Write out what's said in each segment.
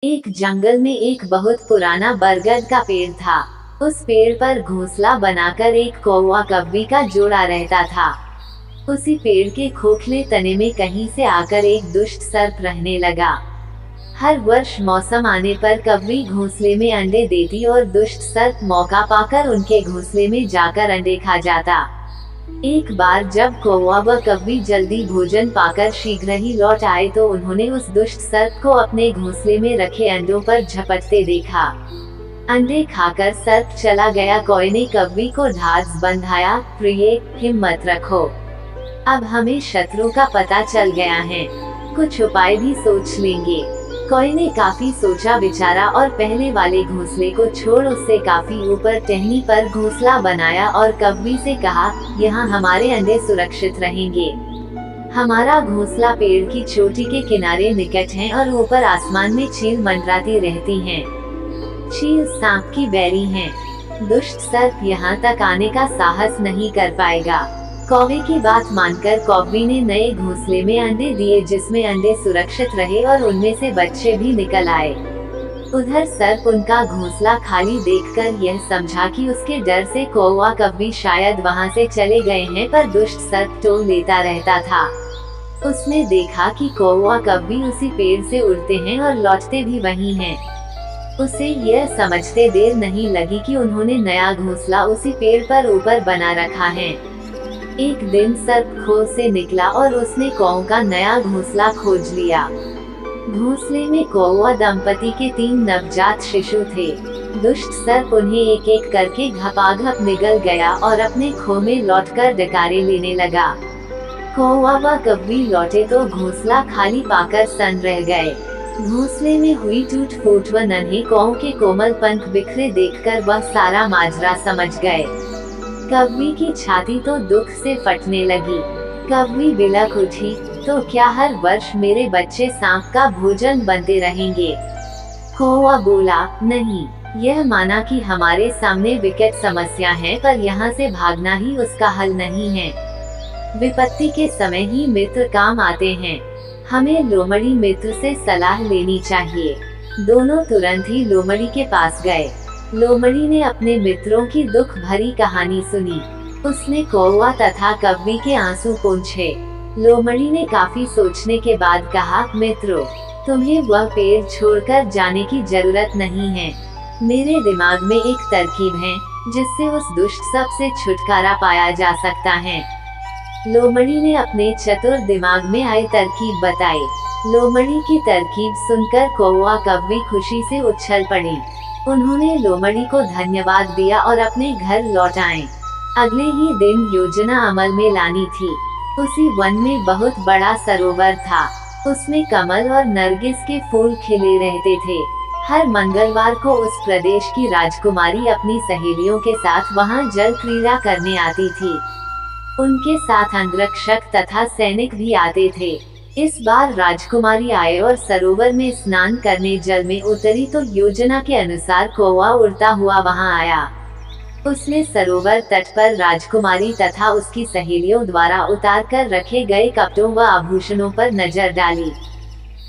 एक जंगल में एक बहुत पुराना बरगद का पेड़ था। उस पेड़ पर घोंसला बनाकर एक कौवा कव्वी का जोड़ा रहता था। उसी पेड़ के खोखले तने में कहीं से आकर एक दुष्ट सर्प रहने लगा। हर वर्ष मौसम आने पर कव्वी घोंसले में अंडे देती और दुष्ट सर्प मौका पाकर उनके घोंसले में जाकर अंडे खा जाता। एक बार जब कौवा व कव्वी जल्दी भोजन पाकर शीघ्र ही लौट आए तो उन्होंने उस दुष्ट सर्प को अपने घोंसले में रखे अंडों पर झपटते देखा। अंडे खाकर सर्प चला गया। कौवे ने कव्वी को ढांढस बंधाया, प्रिय, हिम्मत रखो, अब हमें शत्रु का पता चल गया है, कुछ उपाय भी सोच लेंगे। कौवे ने काफी सोचा विचारा और पहले वाले घोंसले को छोड़ उससे काफी ऊपर टहनी पर घोंसला बनाया और कव्वी से कहा, यहाँ हमारे अंडे सुरक्षित रहेंगे। हमारा घोंसला पेड़ की चोटी के किनारे निकट है और ऊपर आसमान में चील मंडराती रहती हैं। चील सांप की बैरी हैं। दुष्ट सर्प यहाँ तक आने का साहस नहीं कर पाएगा। कौवे की बात मानकर कौवी ने नए घोंसले में अंडे दिए, जिसमें अंडे सुरक्षित रहे और उनमें से बच्चे भी निकल आए। उधर सर्प उनका घोंसला खाली देखकर यह समझा कि उसके डर से कौवा कव्वी शायद वहां से चले गए हैं, पर दुष्ट सर्प टोल लेता रहता था। उसने देखा कि कौवा कव्वी उसी पेड़ से उड़ते हैं और लौटते भी वही हैं। उसे यह समझते देर नहीं लगी कि उन्होंने नया घोंसला उसी पेड़ पर ऊपर बना रखा है। एक दिन सर्प खोह से निकला और उसने कौवे का नया घोंसला खोज लिया। घोंसले में कौवा दंपति के 3 नवजात शिशु थे। दुष्ट सर्प उन्हें एक एक करके घपाघप निगल गया और अपने खोह में लौटकर डकारे लेने लगा। कौवा व कव्वी लौटे तो घोंसला खाली पाकर सन्न रह गए। घोंसले में हुई टूट फूट व नन्हे कौवे के कोमल पंख बिखरे देखकर वह सारा माजरा समझ गए। कव्वी की छाती तो दुख से फटने लगी। कव्वी बिलख उठी, तो क्या हर वर्ष मेरे बच्चे सांप का भोजन बनते रहेंगे? कौवा बोला, नहीं, यह माना कि हमारे सामने विकट समस्या है, पर यहाँ से भागना ही उसका हल नहीं है। विपत्ति के समय ही मित्र काम आते हैं। हमें लोमड़ी मित्र से सलाह लेनी चाहिए। दोनों तुरंत ही लोमड़ी के पास गए। लोमड़ी ने अपने मित्रों की दुख भरी कहानी सुनी। उसने कौवा तथा कव्वी के आंसू पोंछे। लोमड़ी ने काफी सोचने के बाद कहा, मित्रों, तुम्हें वह पेड़ छोड़कर जाने की जरूरत नहीं है। मेरे दिमाग में एक तरकीब है, जिससे उस दुष्ट सर्प से छुटकारा पाया जा सकता है। लोमड़ी ने अपने चतुर दिमाग में आई तरकीब बताई। लोमड़ी की तरकीब सुनकर कौवा कव्वी खुशी से उछल पड़ी। उन्होंने लोमड़ी को धन्यवाद दिया और अपने घर लौट आए। अगले ही दिन योजना अमल में लानी थी। उसी वन में बहुत बड़ा सरोवर था। उसमें कमल और नरगिस के फूल खिले रहते थे। हर मंगलवार को उस प्रदेश की राजकुमारी अपनी सहेलियों के साथ वहां जल क्रीड़ा करने आती थी। उनके साथ अंगरक्षक तथा सैनिक भी आते थे। इस बार राजकुमारी आए और सरोवर में स्नान करने जल में उतरी तो योजना के अनुसार कौवा उड़ता हुआ वहां आया। उसने सरोवर तट पर राजकुमारी तथा उसकी सहेलियों द्वारा उतार कर रखे गए कपड़ों व आभूषणों पर नजर डाली।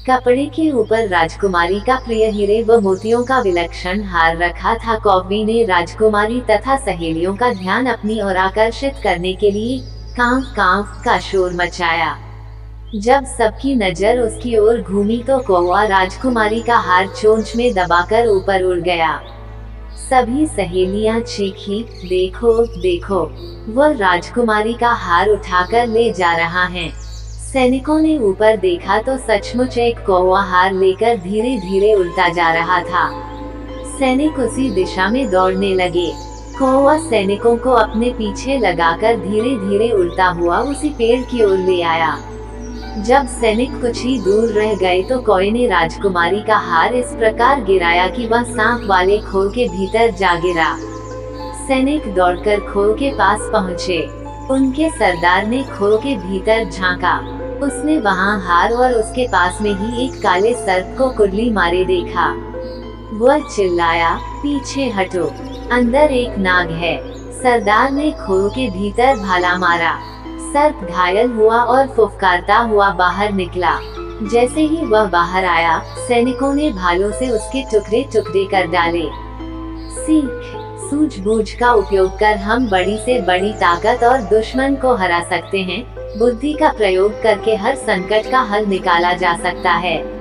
कपड़े के ऊपर राजकुमारी का प्रिय हीरे व मोतियों का विलक्षण हार रखा था। कौवी ने राजकुमारी तथा सहेलियों का ध्यान अपनी ओर आकर्षित करने के लिए कांव कांव का शोर मचाया। जब सबकी नजर उसकी ओर घूमी तो कौवा राजकुमारी का हार चोंच में दबाकर ऊपर उड़ गया। सभी सहेलियां चीखी, देखो देखो, वह राजकुमारी का हार उठाकर ले जा रहा है। सैनिकों ने ऊपर देखा तो सचमुच एक कौवा हार लेकर धीरे धीरे उड़ता जा रहा था। सैनिक उसी दिशा में दौड़ने लगे। कौवा सैनिकों को अपने पीछे लगाकर धीरे धीरे उड़ता हुआ उसी पेड़ की ओर ले आया। जब सैनिक कुछ ही दूर रह गए तो कौवे ने राजकुमारी का हार इस प्रकार गिराया कि वह सांप वाले खोह के भीतर जा गिरा। सैनिक दौड़कर खोह के पास पहुँचे। उनके सरदार ने खोह के भीतर झांका। उसने वहां हार और उसके पास में ही एक काले सर्प को कुंडली मारे देखा। वह चिल्लाया, पीछे हटो, अंदर एक नाग है। सरदार ने खोह के भीतर भाला मारा। सर्प घायल हुआ और फुफकारता हुआ बाहर निकला। जैसे ही वह बाहर आया, सैनिकों ने भालों से उसके टुकड़े टुकड़े कर डाले। सीख, सूझबूझ का उपयोग कर हम बड़ी से बड़ी ताकत और दुश्मन को हरा सकते हैं। बुद्धि का प्रयोग करके हर संकट का हल निकाला जा सकता है।